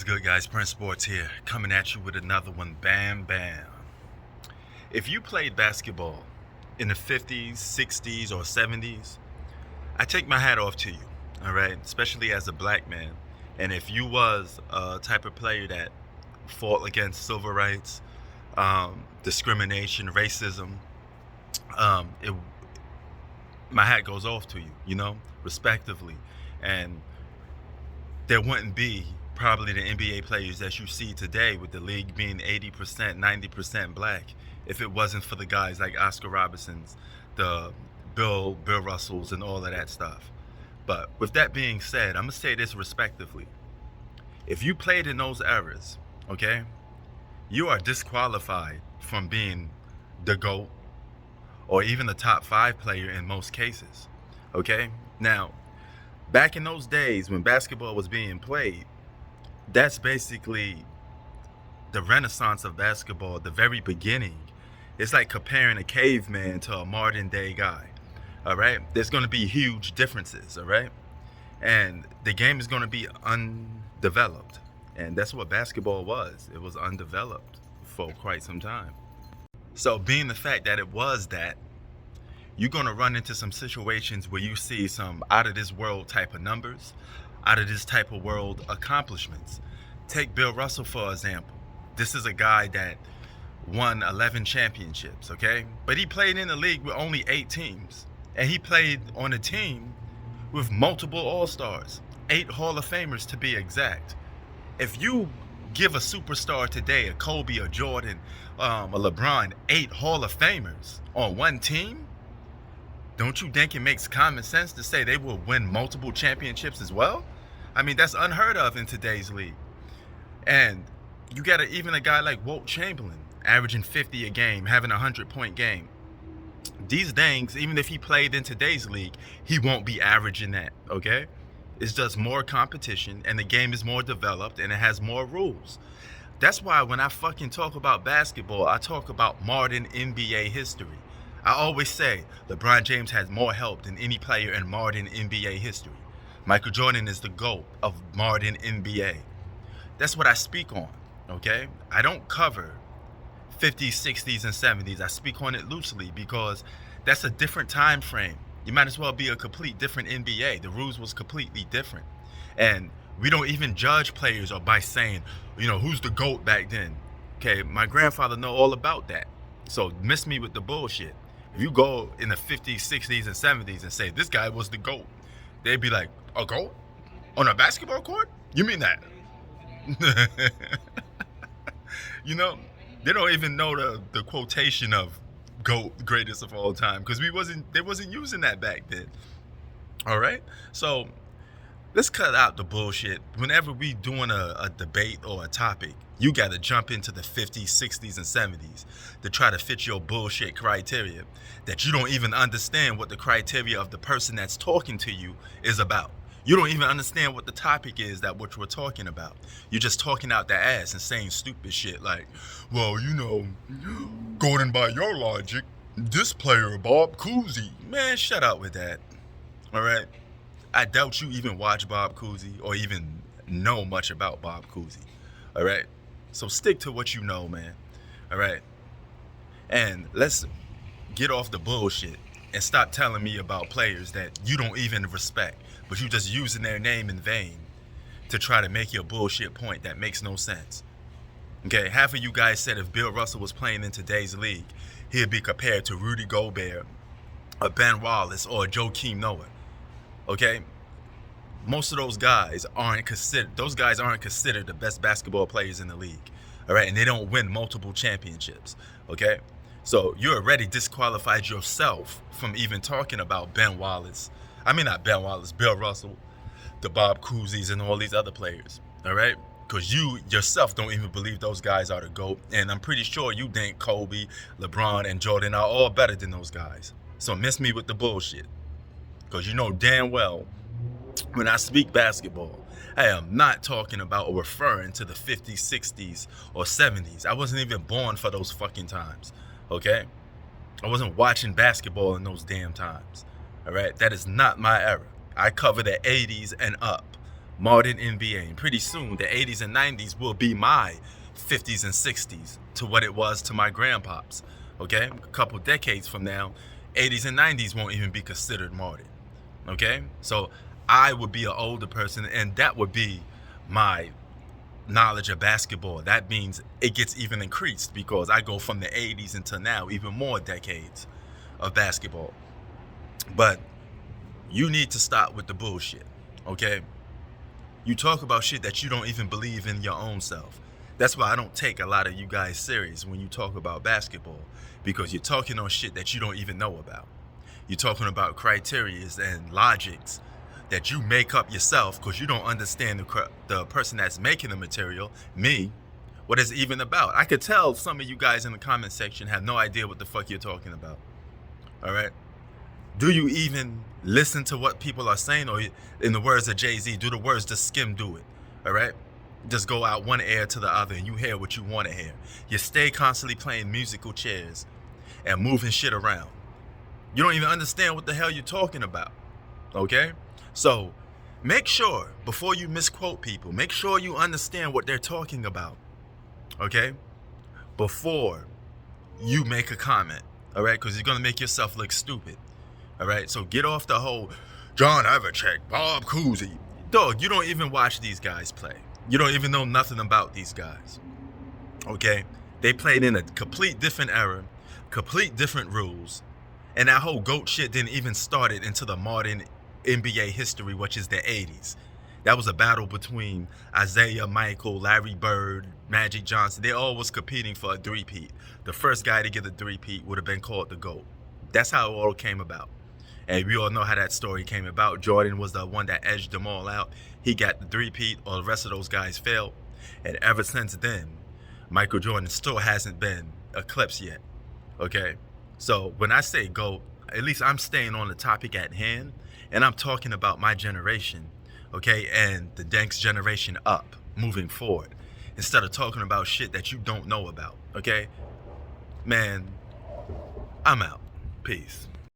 What's good, guys? Prince Sports here, coming at you with another one. Bam, bam. If you played basketball in the 50s, 60s, or 70s, I take my hat off to you, all right? Especially as a black man. And if you was a type of player that fought against civil rights, discrimination, racism, it my hat goes off to you, respectively. And there wouldn't be probably the NBA players that you see today with the league being 80%, 90% black if it wasn't for the guys like Oscar Robertsons, the Bill Russells, and all of that stuff. But with that being said, I'm going to say this respectively. If you played in those eras, okay, you are disqualified from being the GOAT or even the top 5 player in most cases, okay? Now, back in those days when basketball was being played, that's basically the renaissance of basketball, the very beginning. It's like comparing a caveman to a modern day guy, all right? There's going to be huge differences, all right? And the game is going to be undeveloped. And that's what basketball was. It was undeveloped for quite some time. So being the fact that it was that, you're going to run into some situations where you see some out of this world type of numbers, out of this type of world accomplishments. Take Bill Russell, for example. This is a guy that won 11 championships, okay? But he played in the league with only 8 teams. And he played on a team with multiple All-Stars, 8 Hall of Famers to be exact. If you give a superstar today, a Kobe, a Jordan, a LeBron, 8 Hall of Famers on one team, don't you think it makes common sense to say they will win multiple championships as well? I mean, that's unheard of in today's league. And you got even a guy like Wilt Chamberlain, averaging 50 a game, having a 100-point game. These things, even if he played in today's league, he won't be averaging that, okay? It's just more competition, and the game is more developed, and it has more rules. That's why when I fucking talk about basketball, I talk about modern NBA history. I always say LeBron James has more help than any player in modern NBA history. Michael Jordan is the GOAT of modern NBA. That's what I speak on, okay? I don't cover 50s, 60s, and 70s. I speak on it loosely because that's a different time frame. You might as well be a complete different NBA. The rules was completely different. And we don't even judge players or by saying, who's the GOAT back then. Okay, my grandfather know all about that. So miss me with the bullshit. If you go in the 50s, 60s, and 70s and say, this guy was the GOAT, they'd be like, a GOAT? On a basketball court? You mean that? They don't even know the quotation of GOAT, greatest of all time, because they wasn't using that back then. All right? So let's cut out the bullshit. Whenever we doing a debate or a topic, you got to jump into the 50s, 60s, and 70s to try to fit your bullshit criteria that you don't even understand what the criteria of the person that's talking to you is about. You don't even understand what the topic is that what we're talking about. You're just talking out the ass and saying stupid shit like, well, Gordon, by your logic, this player, Bob Cousy. Man, shut up with that. All right? I doubt you even watch Bob Cousy or even know much about Bob Cousy. All right? So stick to what you know, man. All right? And let's get off the bullshit and stop telling me about players that you don't even respect, but you just using their name in vain to try to make your bullshit point that makes no sense. Okay, half of you guys said if Bill Russell was playing in today's league, he'd be compared to Rudy Gobert, or Ben Wallace, or Joakim Noah. Okay? Most of those guys aren't considered the best basketball players in the league. All right, and they don't win multiple championships. Okay? So you already disqualified yourself from even talking about Bill Russell, the Bob Cousys, and all these other players, all right? Because you yourself don't even believe those guys are the GOAT, and I'm pretty sure you think Kobe, LeBron, and Jordan are all better than those guys. So miss me with the bullshit, because you know damn well when I speak basketball, I am not talking about or referring to the 50s, 60s, or 70s. I wasn't even born for those fucking times. Okay? I wasn't watching basketball in those damn times. All right? That is not my era. I cover the 80s and up. modern NBA. And pretty soon, the 80s and 90s will be my 50s and 60s to what it was to my grandpops. Okay? A couple decades from now, 80s and 90s won't even be considered modern. Okay? So I would be an older person, and that would be my knowledge of basketball. That means it gets even increased because I go from the 80s until now, even more decades of basketball. But you need to stop with the bullshit, okay? You talk about shit that you don't even believe in your own self. That's why I don't take a lot of you guys serious when you talk about basketball, because you're talking on shit that you don't even know about. You're talking about criterias and logics that you make up yourself because you don't understand the person that's making the material, me, what it's even about. I could tell some of you guys in the comment section have no idea what the fuck you're talking about. All right? Do you even listen to what people are saying? Or in the words of Jay-Z, do the words just skim do it? All right? Just go out one ear to the other and you hear what you want to hear. You stay constantly playing musical chairs and moving shit around. You don't even understand what the hell you're talking about. Okay? So make sure, before you misquote people, make sure you understand what they're talking about. Okay? Before you make a comment. All right? Because you're going to make yourself look stupid. All right? So get off the whole John Evercheck, Bob Cousy. Dog, you don't even watch these guys play. You don't even know nothing about these guys. Okay? They played in a complete different era, complete different rules. And that whole GOAT shit didn't even start it into the modern NBA history, which is the 80s. That was a battle between Isaiah, Michael, Larry Bird, Magic Johnson. They all was competing for a three-peat. The first guy to get a three-peat would have been called the GOAT. That's how it all came about. And we all know how that story came about. Jordan was the one that edged them all out. He got the three-peat, all the rest of those guys failed. And ever since then, Michael Jordan still hasn't been eclipsed yet. Okay? So when I say GOAT, at least I'm staying on the topic at hand. And I'm talking about my generation, okay, and the next generation up, moving forward, instead of talking about shit that you don't know about, okay? Man, I'm out. Peace.